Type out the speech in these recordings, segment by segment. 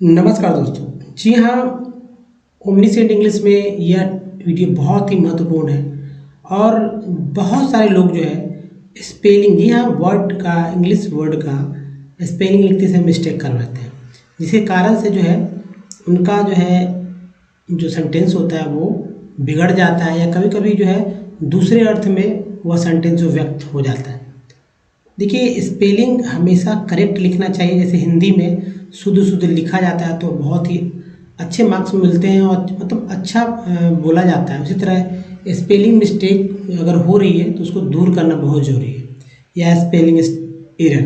नमस्कार दोस्तों। जी हाँ, ओमनीसेंट इंग्लिश में यह वीडियो बहुत ही महत्वपूर्ण है और बहुत सारे लोग जो है स्पेलिंग, जी हाँ, वर्ड का, इंग्लिश वर्ड का स्पेलिंग लिखते समय मिस्टेक कर बैठते हैं, जिसके कारण से जो है उनका जो सेंटेंस होता है वो बिगड़ जाता है या कभी कभी जो है दूसरे अर्थ में वह सेंटेंस जो व्यक्त हो जाता है। देखिए, स्पेलिंग हमेशा करेक्ट लिखना चाहिए। जैसे हिंदी में शुद्ध शुद्ध लिखा जाता है तो बहुत ही अच्छे मार्क्स मिलते हैं और मतलब अच्छा बोला जाता है। उसी तरह स्पेलिंग मिस्टेक अगर हो रही है तो उसको दूर करना बहुत ज़रूरी है, या स्पेलिंग एरर।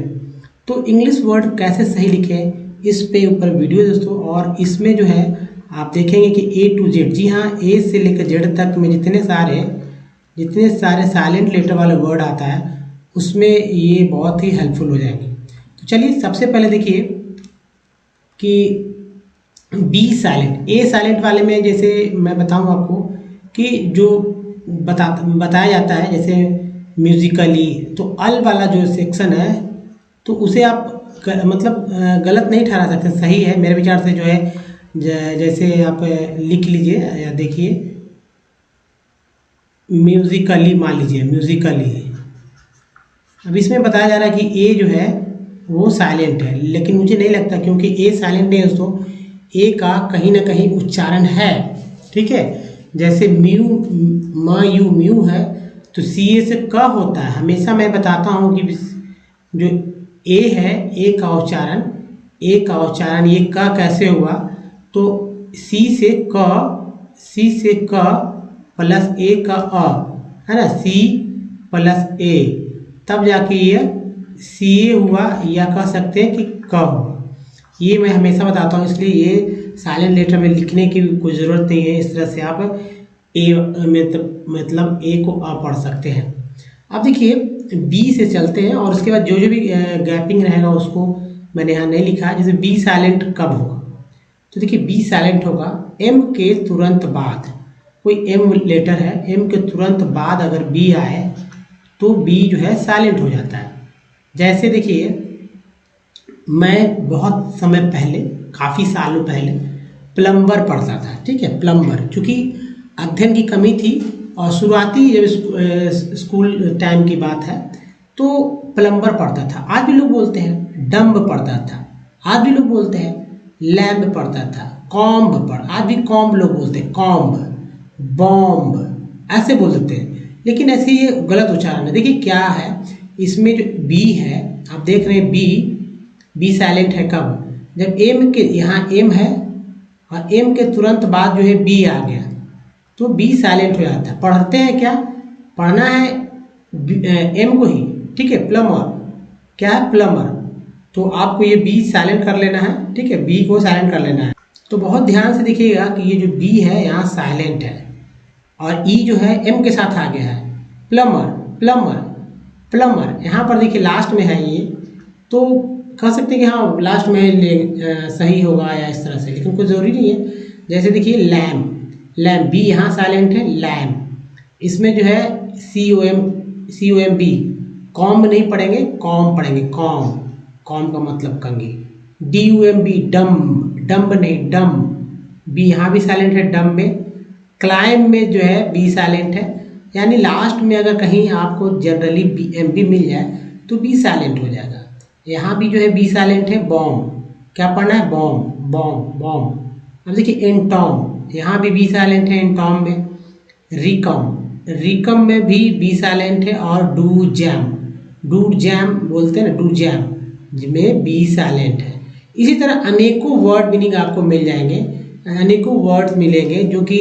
तो इंग्लिश वर्ड कैसे सही लिखें, इस पे ऊपर वीडियो दोस्तों। और इसमें जो है आप देखेंगे कि ए टू जेड, जी हाँ, ए से लेकर जेड तक में जितने सारे साइलेंट लेटर वाले वर्ड आता है उसमें ये बहुत ही हेल्पफुल हो जाएंगे। तो चलिए, सबसे पहले देखिए कि बी साइलेंट, ए साइलेंट वाले में जैसे मैं बताऊं आपको कि जो बताया जाता है, जैसे म्यूजिकली, तो अल वाला जो सेक्शन है तो उसे आप मतलब गलत नहीं ठहरा सकते, सही है मेरे विचार से। जो है जैसे आप लिख लीजिए या देखिए, म्यूजिकली मान लीजिए, म्यूजिकली। अब इसमें बताया जा रहा है कि ए जो है वो साइलेंट है, लेकिन मुझे नहीं लगता, क्योंकि ए साइलेंट है दोस्तों। ए का कहीं ना कहीं उच्चारण है, ठीक है। जैसे म्यू, म्यू म्यू है तो सी ए से क होता है। हमेशा मैं बताता हूँ कि जो ए है, ए का उच्चारण ये क कैसे हुआ, तो सी से क प्लस ए का अ, है ना, सी प्लस ए, तब जाके ये सी ए हुआ, या कह सकते हैं कि क हुआ। ये मैं हमेशा बताता हूँ, इसलिए ये साइलेंट लेटर में लिखने की कोई ज़रूरत नहीं है। इस तरह से आप ए मतलब ए को अ पढ़ सकते हैं। अब देखिए, बी से चलते हैं और उसके बाद जो भी गैपिंग रहेगा उसको मैंने यहाँ नहीं लिखा। जैसे बी साइलेंट कब होगा, तो देखिए बी साइलेंट होगा एम के तुरंत बाद। कोई एम लेटर है, एम के तुरंत बाद अगर बी आए तो बी जो है साइलेंट हो जाता है। जैसे देखिए, मैं बहुत समय पहले, काफ़ी सालों पहले प्लम्बर पढ़ता था, ठीक है, प्लम्बर। चूँकि अध्ययन की कमी थी और शुरुआती जब स्कूल टाइम की बात है तो प्लम्बर पढ़ता था। आज भी लोग बोलते हैं डम्ब पढ़ता था, आज भी लोग बोलते हैं लैम्ब पढ़ता था, आज भी कॉम्ब लोग बोलते हैं, कॉम्ब, बॉम्ब ऐसे बोल देते हैं, लेकिन ऐसे ये गलत उच्चारण है। देखिए क्या है, इसमें जो बी है, आप देख रहे हैं बी साइलेंट है कब, जब एम के यहाँ एम है और एम के तुरंत बाद जो है बी आ गया तो बी साइलेंट हो जाता है। पढ़ते हैं क्या, पढ़ना है एम को ही, ठीक है, प्लम्बर, क्या है, प्लम्बर, तो आपको ये बी साइलेंट कर लेना है, ठीक है, बी को साइलेंट कर लेना है। तो बहुत ध्यान से देखिएगा कि ये जो बी है यहाँ साइलेंट है और ई जो है एम के साथ आ गया है, प्लम्बर यहाँ पर देखिए लास्ट में है ये, तो कह सकते हैं कि हाँ लास्ट में सही होगा या इस तरह से, लेकिन कोई ज़रूरी नहीं है। जैसे देखिए लैम, बी यहाँ साइलेंट है, लैम, इसमें जो है C O M B, comb नहीं पढ़ेंगे, कॉम पढ़ेंगे, कॉम का मतलब कंघी। D U M B, dumb नहीं, डम, बी यहाँ भी साइलेंट है डम में। क्लाइम में जो है बी साइलेंट है, यानी लास्ट में अगर कहीं आपको जनरली बी एम बी मिल जाए तो बी साइलेंट हो जाएगा। यहाँ भी जो है बी साइलेंट है। बॉम्ब, क्या पढ़ना है, बॉम्ब। अब देखिए एंटॉम, यहाँ भी बी साइलेंट है एंटॉम में। रिकम में भी बी साइलेंट है। और डू जैम बोलते हैं ना, डू जैम, जिसमें बी साइलेंट है। इसी तरह अनेकों वर्ड मीनिंग आपको मिल जाएंगे, अनेकों वर्ड्स मिलेंगे जो कि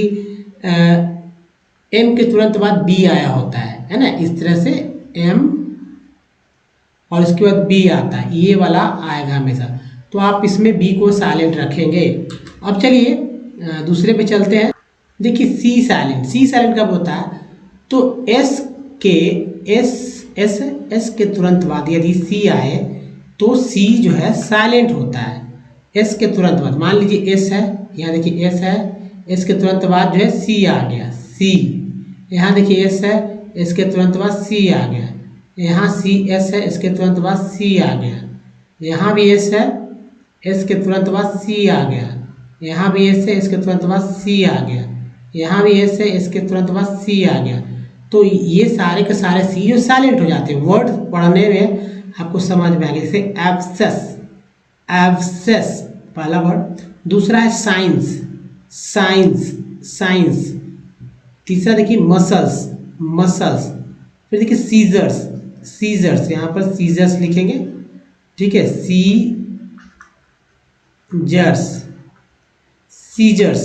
एम के तुरंत बाद बी आया होता है ना, इस तरह से एम और इसके बाद बी आता है, ये वाला आएगा हमेशा, तो आप इसमें बी को साइलेंट रखेंगे। अब चलिए दूसरे पे चलते हैं। देखिए सी साइलेंट कब होता है, तो एस के तुरंत बाद यदि सी आए तो सी जो है साइलेंट होता है। एस के तुरंत बाद, मान लीजिए एस है, यहाँ देखिए एस है, एस के तुरंत बाद जो है सी आ गया, सी, यहाँ देखिए एस है, एस के तुरंत बाद सी आ गया, यहाँ सी एस है, इसके तुरंत बाद सी आ गया, यहाँ भी एस है, एस के तुरंत बाद सी आ गया, यहाँ भी एस है, इसके तुरंत बाद सी आ गया, यहाँ भी एस है, इसके तुरंत बाद सी आ गया। तो ये सारे के सारे सी जो साइलेंट हो जाते हैं, वर्ड पढ़ने में आपको समझ में आ गया। जैसे एब्सेस, एब्सेस पहला वर्ड। दूसरा है साइंस, साइंस, साइंस। तीसरा देखिए मसल्स, मसल्स। फिर देखिए सीजर्स, सीजर्स, यहाँ पर सीजर्स लिखेंगे, ठीक है, सीजर्स, सीजर्स।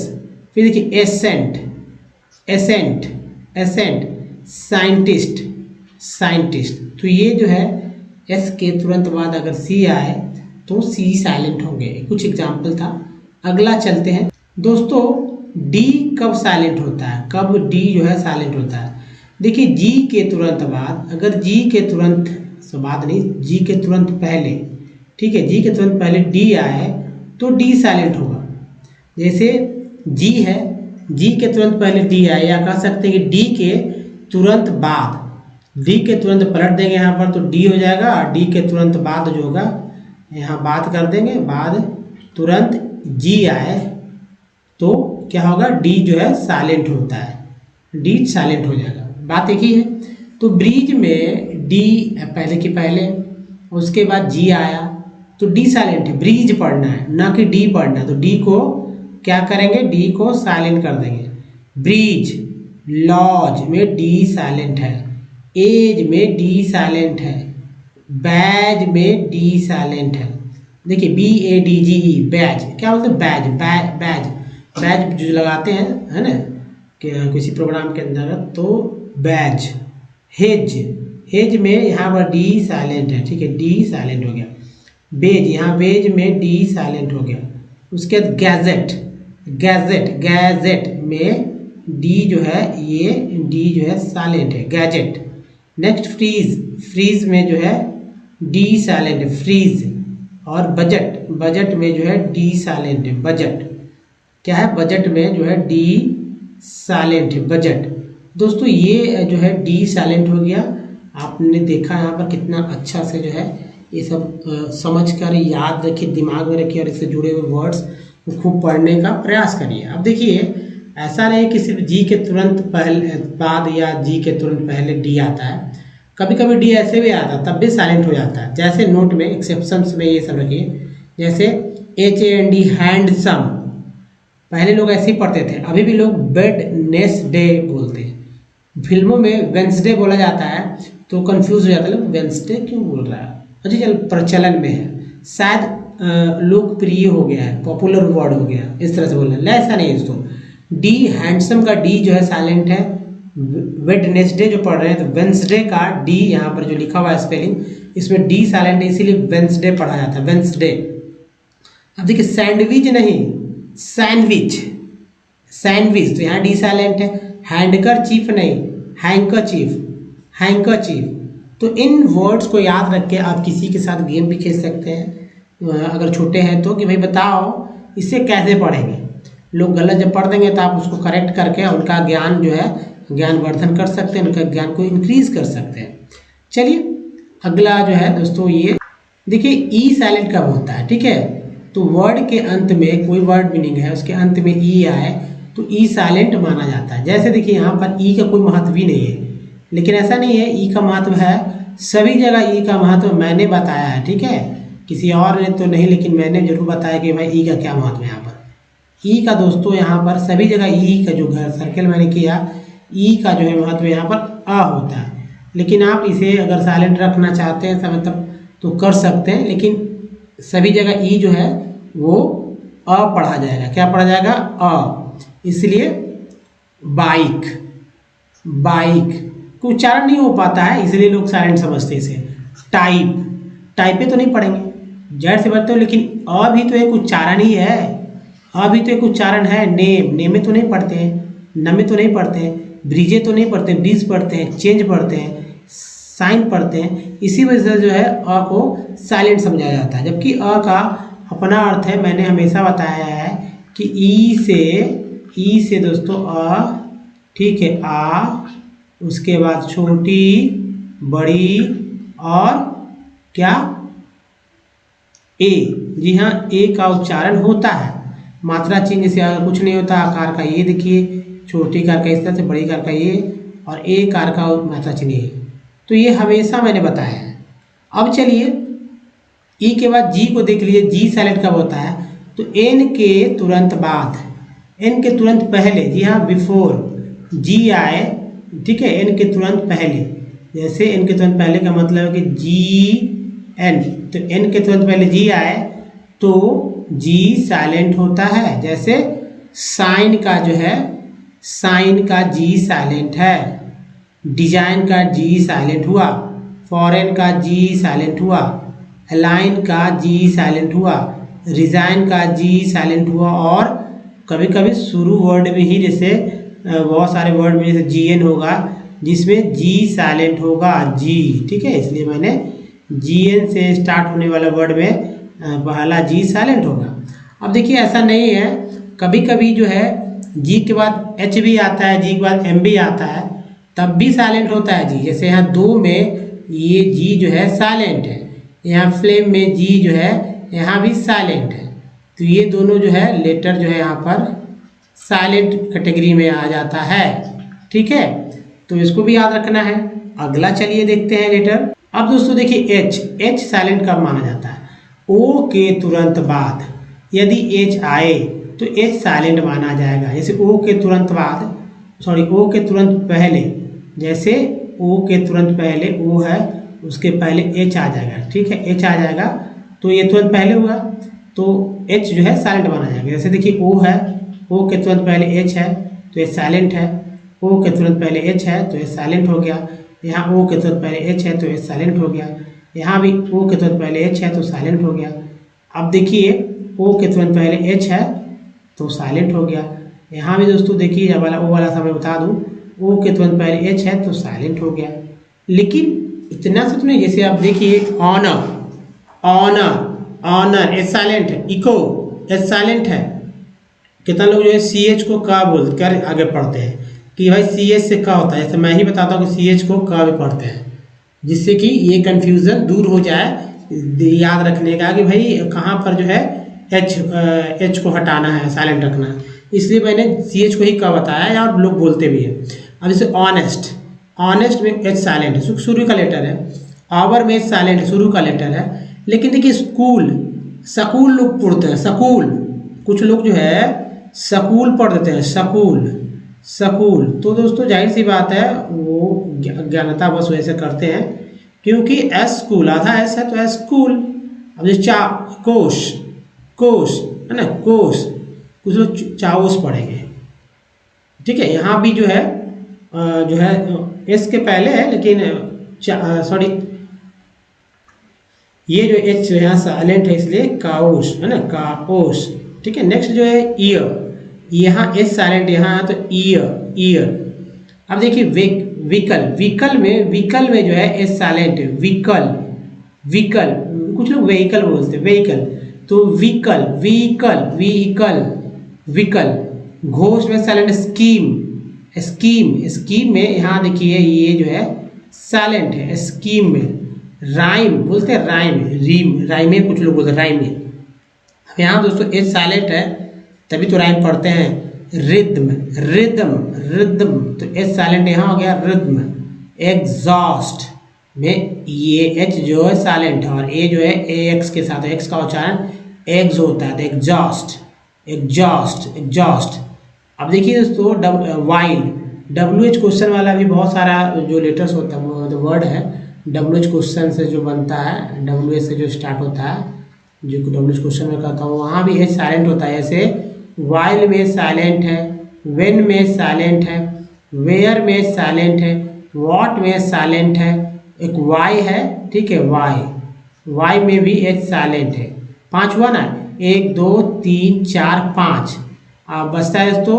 फिर देखिए ascent, ascent, ascent, scientist, scientist. तो ये जो है एस के तुरंत बाद अगर सी आए तो सी साइलेंट होंगे। कुछ एग्जाम्पल था। अगला चलते हैं दोस्तों, डी कब साइलेंट होता है, कब डी जो है साइलेंट होता है। देखिए जी के तुरंत बाद, अगर जी के तुरंत बाद नहीं, जी के तुरंत पहले, ठीक है, जी के तुरंत पहले डी आए तो डी साइलेंट होगा। जैसे जी है, जी के तुरंत पहले डी आए, या कह सकते हैं कि डी के तुरंत बाद, डी के तुरंत पलट देंगे यहाँ पर तो डी हो जाएगा। डी के तुरंत बाद जो होगा यहाँ बात कर देंगे, बाद तुरंत जी आए तो क्या होगा, डी जो है साइलेंट होता है, डी साइलेंट हो जाएगा। बात एक ही है। तो ब्रीज में डी पहले के पहले, उसके बाद जी आया तो डी साइलेंट है, ब्रीज पढ़ना है ना कि डी पढ़ना है। तो डी को क्या करेंगे, डी को साइलेंट कर देंगे। ब्रीज, लॉज में डी साइलेंट है, एज में डी साइलेंट है, बैज में डी साइलेंट है। देखिए BADGE, बैज, क्या बोलते हैं, बैज, बैज, बैज जो लगाते हैं, है ना, कि किसी प्रोग्राम के अंदर, तो बैज। हेज, हेज में यहाँ पर डी साइलेंट है, ठीक है, डी साइलेंट हो गया। बेज, यहाँ बेज में डी साइलेंट हो गया। उसके बाद गैजेट, गैजेट, गैजेट में डी जो है, ये डी जो है साइलेंट है, गैजेट। नेक्स्ट फ्रीज, फ्रीज में जो है डी साइलेंट है, फ्रीज। और बजट, बजट में जो है डी साइलेंट है, बजट क्या है, बजट में जो है डी साइलेंट है, बजट। दोस्तों ये जो है डी साइलेंट हो गया। आपने देखा यहाँ पर कितना अच्छा से जो है ये सब समझ कर याद रखिए, दिमाग में रखिए, और इससे जुड़े हुए वर्ड्स को खूब पढ़ने का प्रयास करिए। अब देखिए ऐसा नहीं कि सिर्फ जी के तुरंत पहले बाद या जी के तुरंत पहले डी आता है, कभी कभी डी ऐसे भी आता है तब भी साइलेंट हो जाता है। जैसे नोट में एक्सेप्शंस में ये सब रखिए, जैसे HAND, हैंडसम, पहले लोग ऐसे ही पढ़ते थे, अभी भी लोग वेडनेसडे बोलते हैं। फिल्मों में वेंसडे बोला जाता है तो कंफ्यूज हो जाता है लोग, वेंसडे क्यों बोल रहा है, अच्छा चल प्रचलन में है, शायद लोकप्रिय हो गया है, पॉपुलर वर्ड हो गया, इस तरह से बोलना है। ऐसा नहीं है दोस्तों, डी हैंडसम का डी जो है साइलेंट है। वेडनेसडे जो पढ़ रहे हैं तो वेंसडे का डी यहाँ पर जो लिखा हुआ है स्पेलिंग, इसमें डी साइलेंट है, इसीलिए वेंसडे पढ़ा जाता है, वेंसडे। अब देखिए सैंडविच नहीं, सैंडविच, सैंडविच, तो यहाँ डी साइलेंट है। हैंडकरचीफ नहीं, हैंकरचीफ, हैंकरचीफ। तो इन वर्ड्स को याद रख के आप किसी के साथ गेम भी खेल सकते हैं, अगर छोटे हैं तो, कि भाई बताओ इसे कैसे पढ़ेंगे। लोग गलत जब पढ़ देंगे तो आप उसको करेक्ट करके उनका ज्ञान जो है ज्ञानवर्धन कर सकते हैं, उनका ज्ञान को इंक्रीज कर सकते हैं। चलिए अगला जो है दोस्तों, ये देखिए ई साइलेंट कब होता है, ठीक है, तो वर्ड के अंत में कोई वर्ड मीनिंग है उसके अंत में ई आए तो ई साइलेंट माना जाता है। जैसे देखिए यहाँ पर ई का कोई महत्व ही नहीं है, लेकिन ऐसा नहीं है, ई का महत्व है, सभी जगह ई का महत्व मैंने बताया है, ठीक है, किसी और ने तो नहीं, लेकिन मैंने जरूर बताया कि भाई ई का क्या महत्व है। यहाँ पर ई का दोस्तों, यहाँ पर सभी जगह ई का जो घर सर्कल मैंने किया, ई का जो है महत्व यहाँ पर अ होता है। लेकिन आप इसे अगर साइलेंट रखना चाहते हैं मतलब तो कर सकते हैं, लेकिन सभी जगह ई जो है वो अ पढ़ा जाएगा, क्या पढ़ा जाएगा, अ। इसलिए बाइक, बाइक को उच्चारण नहीं हो पाता है, इसलिए लोग साइलेंट समझते हैं इसे। टाइप, टाइपे तो नहीं पढ़ेंगे, जड़ से बढ़ते हो, लेकिन अ भी तो एक उच्चारण ही है, अ भी तो एक उच्चारण है। नेम, नेमे तो नहीं पढ़ते हैं, नमे तो नहीं पढ़ते हैं, ब्रिजे तो नहीं पढ़ते, ब्रिज पढ़ते हैं, चेंज पढ़ते हैं, साइन पढ़ते हैं। इसी वजह से जो है अ को साइलेंट समझा जाता है, जबकि अ का अपना अर्थ है, मैंने हमेशा बताया है कि ई से दोस्तों अ, ठीक है, आ, उसके बाद छोटी, बड़ी और क्या, ए, जी हाँ, ए का उच्चारण होता है। मात्रा चिन्ह से अगर कुछ नहीं होता, आकार का ये देखिए, छोटी कार का इस तरह से, बड़ी कार का ये, और ए कार का मात्रा चिन्ह ये, तो ये हमेशा मैंने बताया है। अब चलिए ई के बाद जी को देख लीजिए, जी साइलेंट कब होता है, तो एन के तुरंत बाद, एन के तुरंत पहले, जी हाँ बिफोर जी आए, ठीक है, एन के तुरंत पहले, जैसे एन के तुरंत पहले का मतलब है कि जी एन, तो एन के तुरंत पहले जी आए तो जी साइलेंट होता है। जैसे साइन का जो है, साइन का जी साइलेंट है, डिजाइन का जी साइलेंट हुआ, फॉरेन का जी साइलेंट हुआ, अलाइन का जी साइलेंट हुआ, रिजाइन का जी साइलेंट हुआ, और कभी कभी शुरू वर्ड में ही, जैसे बहुत सारे वर्ड में जैसे जी एन होगा जिसमें जी साइलेंट होगा, जी, ठीक है, इसलिए मैंने जी एन से स्टार्ट होने वाला वर्ड में पहला जी साइलेंट होगा। अब देखिए ऐसा नहीं है, कभी कभी जो है जी के बाद एच भी आता है, जी के बाद एम भी आता है, तब भी साइलेंट होता है जी। जैसे यहाँ दो में ये जी जो है साइलेंट है, यहाँ फ्लेम में जी जो है यहाँ भी साइलेंट है, तो ये दोनों जो है लेटर जो है यहाँ पर साइलेंट कैटेगरी में आ जाता है, ठीक है, तो इसको भी याद रखना है। अगला चलिए देखते हैं लेटर। अब दोस्तों देखिए एच, एच साइलेंट कब माना जाता है, ओ के तुरंत बाद यदि एच आए तो एच साइलेंट माना जाएगा। जैसे ओ के तुरंत बाद, सॉरी ओ के तुरंत पहले, जैसे ओ के तुरंत पहले ओ है, उसके पहले एच आ जाएगा, ठीक है, एच आ जाएगा तो ये तुरंत पहले हुआ तो एच जो है साइलेंट माना जाएगा। जैसे देखिए ओ है, ओ के तुरंत पहले एच है तो ये साइलेंट है, ओ के तुरंत पहले एच है तो ये साइलेंट हो गया, यहाँ ओ के तुरंत पहले एच है तो ये साइलेंट हो गया, यहाँ भी ओ के तुरंत पहले एच है तो साइलेंट हो गया। अब देखिए ओ के तुरंत पहले एच है तो साइलेंट हो गया, यहाँ भी दोस्तों देखिए जब वाला ओ वाला सा मैं बता दूँ, ओ के तुरंत पहले एच है तो साइलेंट हो गया। लेकिन इतना सा तो नहीं, जैसे आप देखिए honour, honour, honour H silent है, इको एच साइलेंट है। कितना लोग जो है सी एच को का बोलते कर आगे पढ़ते हैं कि भाई सी एच से का होता है, जैसे मैं ही बताता हूँ कि सी एच को का भी पढ़ते हैं, जिससे कि ये कन्फ्यूज़न दूर हो जाए, याद रखने का कि भाई कहाँ पर जो है एच को हटाना है, साइलेंट रखना है, इसलिए मैंने सी एच को ही का बताया और लोग बोलते भी हैं। अब जैसे ऑनेस्ट, ऑनेस्ट में एच साइलेंट है, शुरू का लेटर है, आवर में एच साइलेंट है, शुरू का लेटर है। लेकिन देखिए स्कूल, स्कूल लोग पढ़ते हैं, स्कूल, कुछ लोग जो है स्कूल पढ़ देते हैं, स्कूल, स्कूल, तो दोस्तों जाहिर सी बात है वो ज्ञानता बस वैसे करते हैं, क्योंकि एस स्कूल आधा एस है तो एस स्कूल। अब जैसे कोश, कोश है ना, कोश, कुछ लोग चाओस पढ़ेंगे, ठीक है, यहाँ भी जो है एस के पहले है, लेकिन सॉरी ये जो एच जो यहाँ साइलेंट है इसलिए काओस है ना, काओस, ठीक है। नेक्स्ट जो है ईयर, यहाँ एच साइलेंट यहाँ है तो ईयर, ईयर। अब देखिए व्हीकल, व्हीकल में जो है एच साइलेंट है, व्हीकल, व्हीकल, कुछ लोग व्हीकल बोलते हैं, व्हीकल, तो vehicle, vehicle, vehicle, vehicle. Ghosh में साइलेंट, स्कीम, स्कीम, स्कीम में यहाँ देखिए ये जो है साइलेंट है, स्कीम में। राइम बोलते हैं, राइम, रीम, राइम में कुछ लोग बोलते हैं, राइम में। यहाँ दोस्तों एच साइलेंट है तभी तो राइम पढ़ते हैं। रिद्म, रिदम, रिदम, तो एच साइलेंट यहाँ हो गया रिद्म। एग्जॉस्ट में ये एच जो है साइलेंट है और ए जो है ए एक्स के साथ, एक्स का उच्चारण एग्ज होता है, तो एग्जॉस्ट, एग्जॉस्ट, एग्जॉस्ट। अब देखिए दोस्तों वाइल, डब्ल्यू एच क्वेश्चन वाला भी बहुत सारा जो लेटर्स होता है, जो वर्ड है डब्ल्यू एच क्वेश्चन से जो बनता है, डब्ल्यू एच से जो स्टार्ट होता है, जो डब्ल्यू एच क्वेश्चन में कहता हूँ, वहाँ भी एच साइलेंट होता है। जैसे वाइल में साइलेंट है, व्हेन में साइलेंट है, वेयर में साइलेंट है, व्हाट में साइलेंट है, एक वाई है, ठीक है, वाई, वाई में भी एच साइलेंट है। 5 हुआ ना, 1 2 3 4 5। अब बचता है तो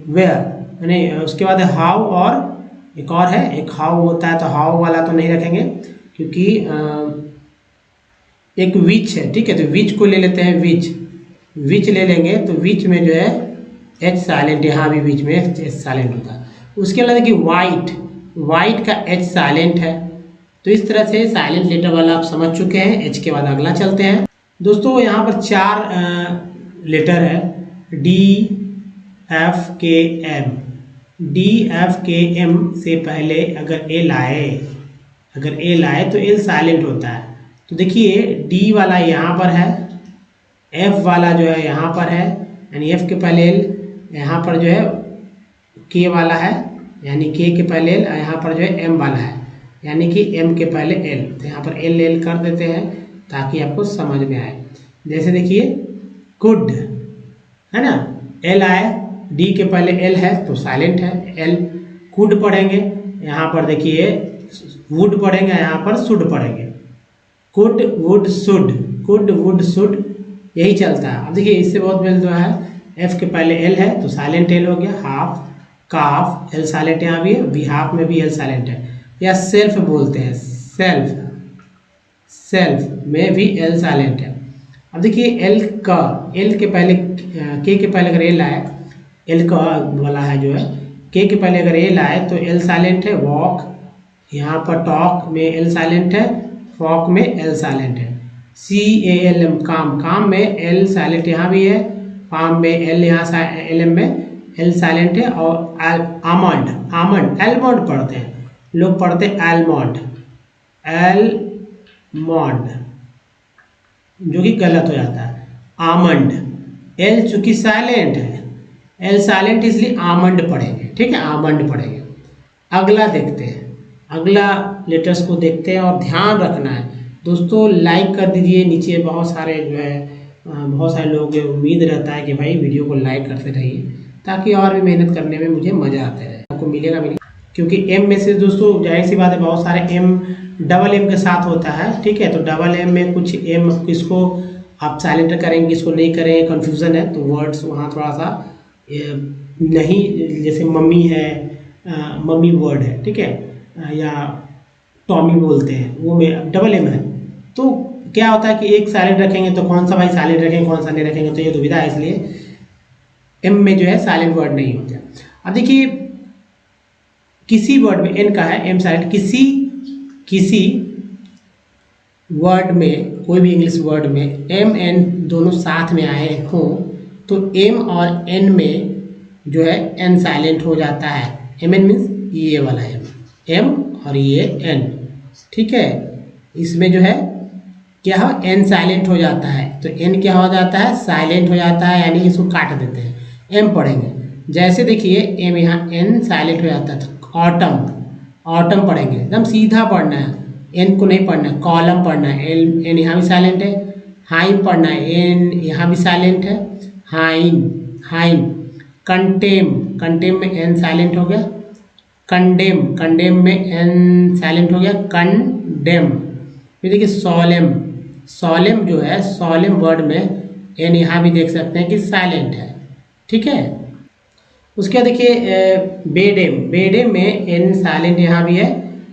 वेयर, यानी उसके बाद हाउ और एक और है, एक हाउ होता है, तो हाउ वाला तो नहीं रखेंगे क्योंकि एक विच है, ठीक है, तो विच को ले लेते हैं, विच, विच ले लेंगे तो विच में जो है एच साइलेंट, यहाँ भी बीच में एच साइलेंट होता है। उसके बाद देखिए वाइट, वाइट का एच साइलेंट है। तो इस तरह से साइलेंट लेटर वाला आप समझ चुके हैं। एच के बाद अगला चलते हैं। दोस्तों यहाँ पर 4 लेटर है, डी एफ के एम। डी एफ के एम से पहले अगर एल आए तो एल साइलेंट होता है। तो देखिए डी वाला यहाँ पर है, एफ वाला जो है यहाँ पर है, यानी एफ के पहले एल, यहाँ पर जो है के वाला है, यानी के पहले एल, यहाँ पर जो है एम वाला है, यानी कि एम के पहले एल। तो यहाँ पर एल एल कर देते हैं ताकि आपको समझ में आए। जैसे देखिए कुड है ना, एल आए, डी के पहले एल है तो साइलेंट है, एल। कुड पढ़ेंगे, यहाँ पर देखिए वुड पढ़ेंगे, यहाँ पर शुड पढ़ेंगे, could would should, could would should, यही चलता है। अब देखिए इससे बहुत मेल जो है, एफ के पहले एल है तो साइलेंट एल हो गया, हाफ, काफ, एल साइलेंट यहाँ भी है, वी हाफ में भी एल साइलेंट है। या सेल्फ बोलते हैं, सेल्फ, सेल्फ में भी एल साइलेंट है। अब देखिए एल के पहले के पहले अगर एल आए, एल का वाला है जो है, के पहले अगर एल आए तो एल साइलेंट है, वॉक, यहाँ पर टॉक में एल साइलेंट है, फॉक में एल साइलेंट है। सी ए एल एम, काम, काम में एल साइलेंट यहाँ भी है, फार्म में एल, यहाँ एल एम में एल साइलेंट है। और आमंड, आमंड, एलमंड पढ़ते हैं लोग, पढ़ते हैं एलमंड, एलमंड, जो कि गलत हो जाता है, आमंड। एल चूंकि साइलेंट है, एल साइलेंट इसलिए आमंड पढ़ेंगे, ठीक है, आमंड पढ़ेंगे। अगला देखते हैं, अगला लेटर्स को देखते हैं और ध्यान रखना है दोस्तों, लाइक कर दीजिए। नीचे बहुत सारे जो है बहुत सारे लोग, उम्मीद रहता है कि भाई वीडियो को लाइक करते रहिए ताकि और भी मेहनत करने में मुझे मज़ा आता रहे, आपको मिलेगा भी नहीं। क्योंकि एम में से दोस्तों जाहिर सी बात है बहुत सारे एम डबल एम के साथ होता है, ठीक है। तो डबल एम में कुछ एम किसको आप साइलेंट करेंगे, किसको नहीं करेंगे, कन्फ्यूज़न है। तो वर्ड्स वहाँ थोड़ा सा नहीं, जैसे मम्मी है, मम्मी वर्ड है, ठीक है, या टॉमी बोलते हैं, वो में डबल एम है। तो क्या होता है कि एक साइलेंट रखेंगे तो कौन सा भाई साइलेंट रखेंगे, कौन सा नहीं रखेंगे, तो ये दुविधा है, इसलिए एम में जो है साइलेंट वर्ड नहीं होते। अब देखिए किसी वर्ड में एन का है एम साइलेंट, किसी वर्ड में, कोई भी इंग्लिश वर्ड में एम एन दोनों साथ में आए हों तो एम और एन में जो है एन साइलेंट हो जाता है। एम एन मीन्स ये वाला एम और ये एन, ठीक है। इसमें जो है क्या हो, एन साइलेंट हो जाता है, तो एन क्या हो जाता है, साइलेंट हो जाता है, यानी इसको काट देते हैं। एम पढ़ेंगे, जैसे देखिए एम, यहाँ एन साइलेंट हो जाता है, तो ऑटम, ऑटम पढ़ेंगे, एकदम सीधा पढ़ना है, एन को नहीं पढ़ना है। कॉलम पढ़ना है, एन यहाँ भी साइलेंट है। हाइन पढ़ना है, एन यहाँ भी साइलेंट है, हाइन। कंटेम में एन साइलेंट हो गया। कंडेम में एन साइलेंट हो गया, कंडेम। फिर देखिए सोलेम जो है, सोलेम वर्ड में एन यहाँ भी देख सकते हैं कि साइलेंट है, ठीक है। उसके बाद देखिए बेडेम में एन साइलेंट यहाँ भी है,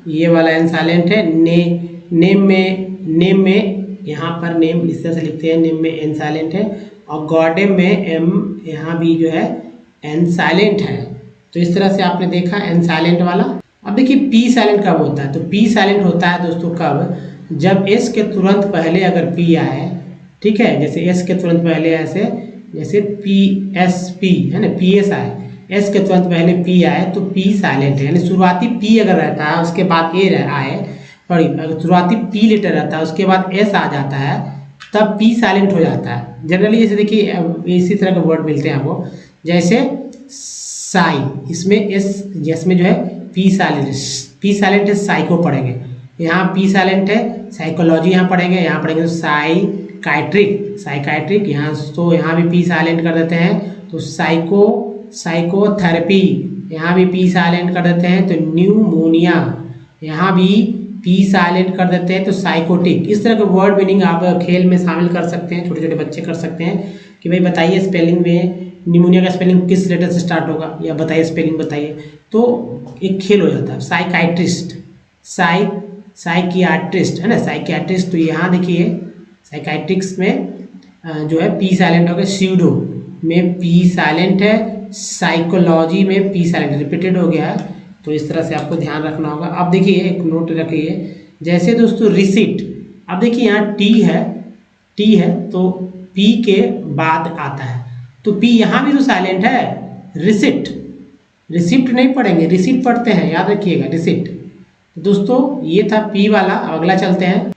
ये वाला एन साइलेंट है। नेम में यहाँ पर नेम इस तरह से लिखते हैं, नेम में एन साइलेंट है। और गॉडेम में एम यहाँ भी जो है एन साइलेंट है। तो इस तरह से आपने देखा एन साइलेंट वाला। अब देखिए पी साइलेंट कब होता है, तो पी साइलेंट होता है दोस्तों कब, जब एस के तुरंत पहले अगर पी आए, ठीक है, जैसे एस के तुरंत पहले ऐसे, जैसे पी एस पी है ना, पी एस आए, एस के तुरंत पहले पी आए तो पी साइलेंट है, यानी शुरुआती पी अगर रहता है उसके बाद ए आए, सॉरी, अगर शुरुआती पी लेटर रहता है उसके बाद एस आ जाता है तब पी साइलेंट हो जाता है जनरली। जैसे देखिए इसी तरह के वर्ड मिलते हैं आपको, जैसे साई, इसमें एस, जिसमें जो है पी साइलेंट है, साई को पढ़ेंगे, यहाँ पी साइलेंट है। साइकोलॉजी यहाँ पढ़ेंगे, यहाँ पढ़ेंगे साइकाइट्रिक, यहाँ तो यहाँ भी पी साइलेंट कर देते हैं, तो साइकोथेरेपी यहाँ भी पी साइलेंट कर देते हैं। तो न्यूमोनिया यहाँ भी पी साइलेंट कर देते हैं। तो साइकोटिक, इस तरह के वर्ड मीनिंग आप खेल में शामिल कर सकते हैं, छोटे छोटे बच्चे कर सकते हैं कि भाई बताइए स्पेलिंग में निमोनिया का स्पेलिंग किस लेटर से स्टार्ट होगा, या बताइए स्पेलिंग बताइए, तो एक खेल हो जाता है। साइकाइट्रिस्ट, साइकियाट्रिस्ट है ना, साइकियाट्रिस्ट, तो यहाँ देखिए साइकाइट्रिक्स में जो है पी साइलेंट हो गया। स्यूडो में पी साइलेंट है, साइकोलॉजी में पी साइलेंट रिपीटेड हो गया है, तो इस तरह से आपको ध्यान रखना होगा। अब देखिए एक नोट रखिए, जैसे दोस्तों रिसीट, अब देखिए यहाँ टी है, टी है तो पी के बाद आता है, तो पी यहाँ भी तो साइलेंट है। रिसिप्ट, रिसिप्ट नहीं पढ़ेंगे, रिसिप्ट पढ़ते हैं, याद रखिएगा रिसिप्ट। तो दोस्तों ये था पी वाला। अगला चलते हैं,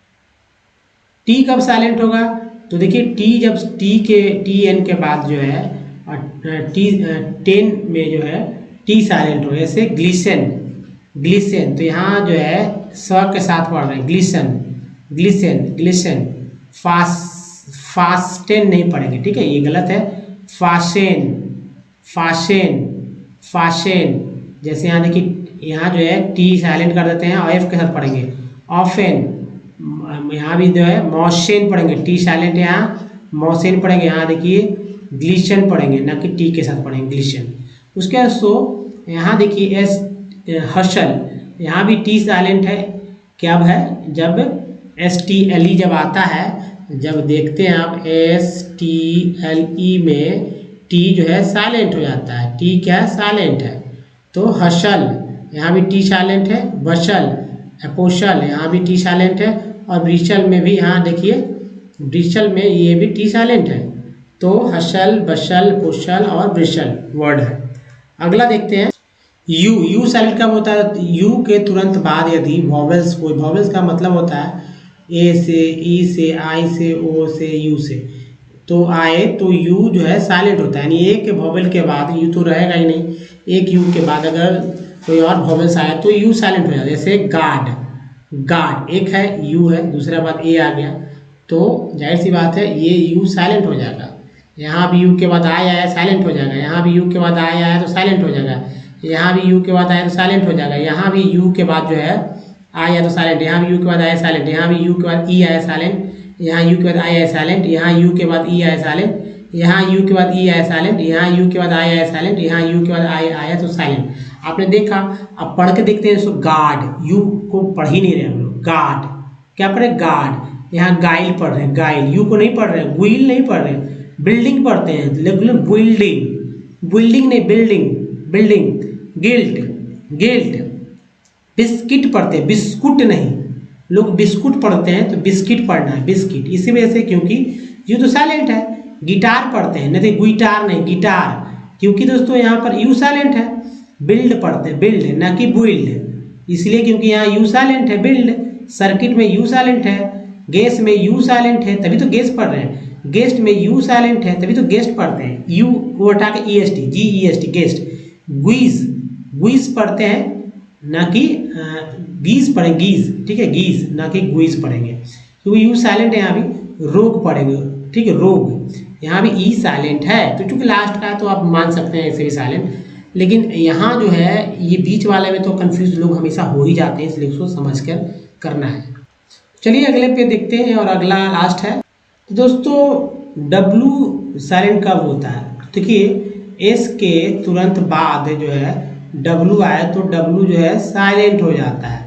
टी कब साइलेंट होगा? तो देखिए टी जब टी एन के बाद जो है टी 10 में जो है टी साइलेंट हो, जैसे ग्लिसन, ग्लिसन, तो यहाँ जो है स के साथ पढ़ रहे हैं, ग्लिसन, ग्लिसन, ग्लिसन। फास्टेन नहीं पढ़ेंगे, ठीक है, ये गलत है। फाशेन, फाशेन, फाशेन। जैसे यहाँ देखिए यहाँ जो है टी साइलेंट कर देते हैं और एफ के साथ पढ़ेंगे, ऑफेन। यहाँ भी जो है मॉशेन पढ़ेंगे, टी साइलेंट है यहाँ, मॉशेन पढ़ेंगे। यहाँ देखिए ग्लिशन पढ़ेंगे, ना कि टी के साथ पढ़ेंगे, ग्लिशन। उसके बाद सो यहाँ देखिए एस हर्षल, यहाँ भी टी साइलेंट है। क्या है? जब एस टी एल ई जब आता है, जब देखते हैं आप एस टी एल ई में टी जो है साइलेंट हो जाता है, टी क्या है? साइलेंट है। तो हर्षल, यहाँ भी टी साइलेंट है। बशल, अपोशल, यहाँ भी टी साइलेंट है। और ब्रिशल में भी, यहाँ देखिए ब्रिशल में ये भी टी साइलेंट है। तो हर्षल, बशल, पोशल और ब्रिशल वर्ड है। अगला देखते हैं, यू। यू साइलेंट कब होता है? यू के तुरंत बाद यदि वॉवेल्स, कोई वॉवेल्स का मतलब होता है ए से, ई से, आई से, ओ से, यू से, तो आए तो यू जो है साइलेंट होता है, यानी एक वॉवेल के बाद यू तो रहेगा ही नहीं, एक यू के बाद अगर कोई और वॉवेल्स आया तो यू साइलेंट हो जाता है। जैसे गार्ड, गार्ड एक है, यू है, दूसरा बाद ए आ गया, तो जाहिर सी बात है ये यू साइलेंट हो जाएगा। यहाँ भी यू के बाद आई आया साइलेंट हो जाएगा, यहाँ भी यू के बाद आई आया तो साइलेंट हो जाएगा, यहाँ भी यू के बाद आया तो साइलेंट हो जाएगा, यहाँ भी यू के बाद जो है आया तो साइलेंट, यहाँ भी यू के बाद आया साइलेंट, यहाँ भी यू के बाद ई आया साइलेंट, यहाँ यू के बाद आई आया साइलेंट, यहाँ यू के बाद ई आया साइलेंट, यहाँ यू के बाद ई आया साइलेंट, यहाँ यू के बाद आई आया साइलेंट, यहाँ यू के बाद आई आया तो साइलेंट। आपने देखा, अब पढ़ के देखते हैं। सो गार्ड, यू को पढ़ ही नहीं रहे हम लोग, गार्ड क्या पढ़े? गार्ड। यहाँ गाइल पढ़ रहे हैं, गाइल, यू को नहीं पढ़ रहे हैं, गुइल नहीं पढ़ रहे हैं, बिल्डिंग पढ़ते हैं, लेकिन बिल्डिंग, बिल्डिंग नहीं, building, building. Guilt, guilt. Biscuit पढ़ते हैं, बिस्कुट नहीं, लोग बिस्कुट पढ़ते हैं तो बिस्किट पढ़ना है, बिस्किट, इसी वजह से, क्योंकि यू तो साइलेंट है। गिटार पढ़ते हैं, नहीं तो गुइटार नहीं, गिटार, क्योंकि दोस्तों यहाँ पर यू साइलेंट है। बिल्ड पढ़ते हैं, बिल्ड ना कि बुइल्ड, इसलिए क्योंकि यहाँ यू साइलेंट है, बिल्ड। सर्किट में यू साइलेंट है, गेस में यू साइलेंट है, तभी तो गेस पढ़ रहे हैं। गेस्ट में यू साइलेंट है, तभी तो गेस्ट पढ़ते हैं, यू को हटा के ई एस टी, जी ई एस टी, गेस्ट। गुइज, गुइज पढ़ते हैं, ना कि गीज पढ़ेंगे, गीज, ठीक है, गीज, ना कि गुइज पढ़ेंगे, क्योंकि यू साइलेंट है। यहाँ भी रोग पढ़ेंगे, ठीक है, रोग, यहाँ भी ई साइलेंट है, तो चूंकि लास्ट का तो आप मान सकते हैं ऐसे भी साइलेंट, लेकिन यहाँ जो है ये बीच वाले में तो कंफ्यूज लोग हमेशा हो ही जाते हैं, इसलिए उसको समझ कर करना है। चलिए अगले पे देखते हैं, और अगला लास्ट है। तो दोस्तों डब्लू साइलेंट कब होता है? देखिए एस के तुरंत बाद जो है डब्लू आए तो डब्लू जो है साइलेंट हो जाता है।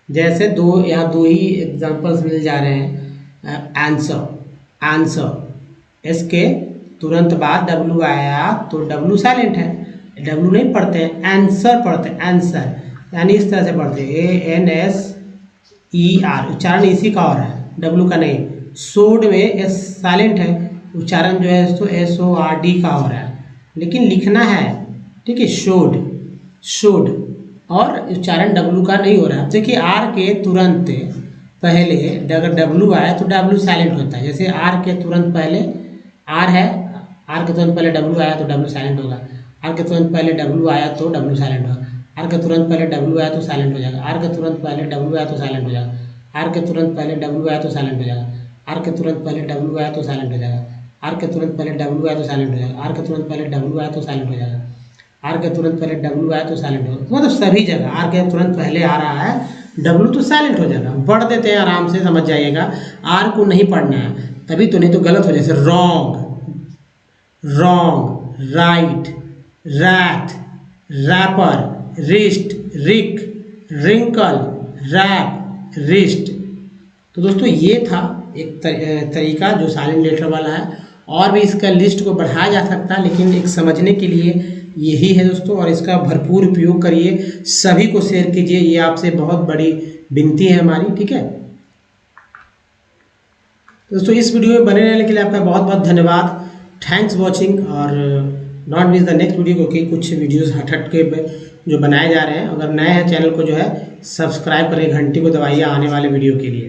जैसे यहाँ दो ही एग्जांपल्स मिल जा रहे हैं। आंसर, आंसर, एस के तुरंत बाद डब्लू आया तो डब्लू साइलेंट है, डब्लू नहीं पढ़ते हैं, आंसर पढ़ते हैं, आंसर, यानी इस तरह से पढ़ते हैं, A N S E R, उच्चारण इसी का और है, डब्लू का नहीं। सोड में एस साइलेंट है, उच्चारण जो है तो एस ओ आर डी का हो रहा है, लेकिन लिखना है, ठीक है, शोड, शोड, और उच्चारण डब्लू का नहीं हो रहा है। देखिए आर के तुरंत पहले अगर डब्लू आए तो डब्लू साइलेंट होता है। जैसे आर के तुरंत पहले आर है, आर के तुरंत पहले डब्लू आया तो डब्लू साइलेंट होगा, आर के तुरंत पहले डब्लू आया तो डब्लू साइलेंट होगा, आर के तुरंत पहले डब्लू आया तो साइलेंट हो जाएगा, आर के तुरंत पहले डब्लू आया तो साइलेंट हो जाएगा, आर के तुरंत पहले डब्लू आया तो साइलेंट हो जाएगा, आर के तुरंत पहले डब्लू आया तो साइलेंट हो जाएगा, आर के तुरंत पहले डब्लू आया तो साइलेंट हो जाएगा, आर के तुरंत पहले डब्लू आया तो साइलेंट हो जाएगा, आर के तुरंत पहले डब्लू आया तो साइलेंट होगा। मतलब सभी जगह आर के तुरंत पहले आ रहा है, डब्लू तो साइलेंट हो जाएगा। पढ़ देते हैं, आराम से समझ जाइएगा, आर को नहीं पढ़ना है तभी तो, नहीं तो गलत हो जैसे wrong, wrong, write, wrath, wrapper, wrist, wreck, wrinkle, wrap, wrist. तो दोस्तों ये था एक तरीका जो साइलेंट लेटर वाला है, और भी इसका लिस्ट को बढ़ाया जा सकता है, लेकिन एक समझने के लिए यही है दोस्तों, और इसका भरपूर उपयोग करिए, सभी को शेयर कीजिए, ये आपसे बहुत बड़ी विनती है हमारी, ठीक है। दोस्तों इस वीडियो में बने रहने के लिए आपका बहुत बहुत धन्यवाद। थैंक्स वॉचिंग, और not miss the next video, क्योंकि कुछ वीडियोस हट के जो बनाए जा रहे हैं। अगर नए हैं चैनल को जो है सब्सक्राइब करें, घंटी को दबाइए आने वाले वीडियो के लिए।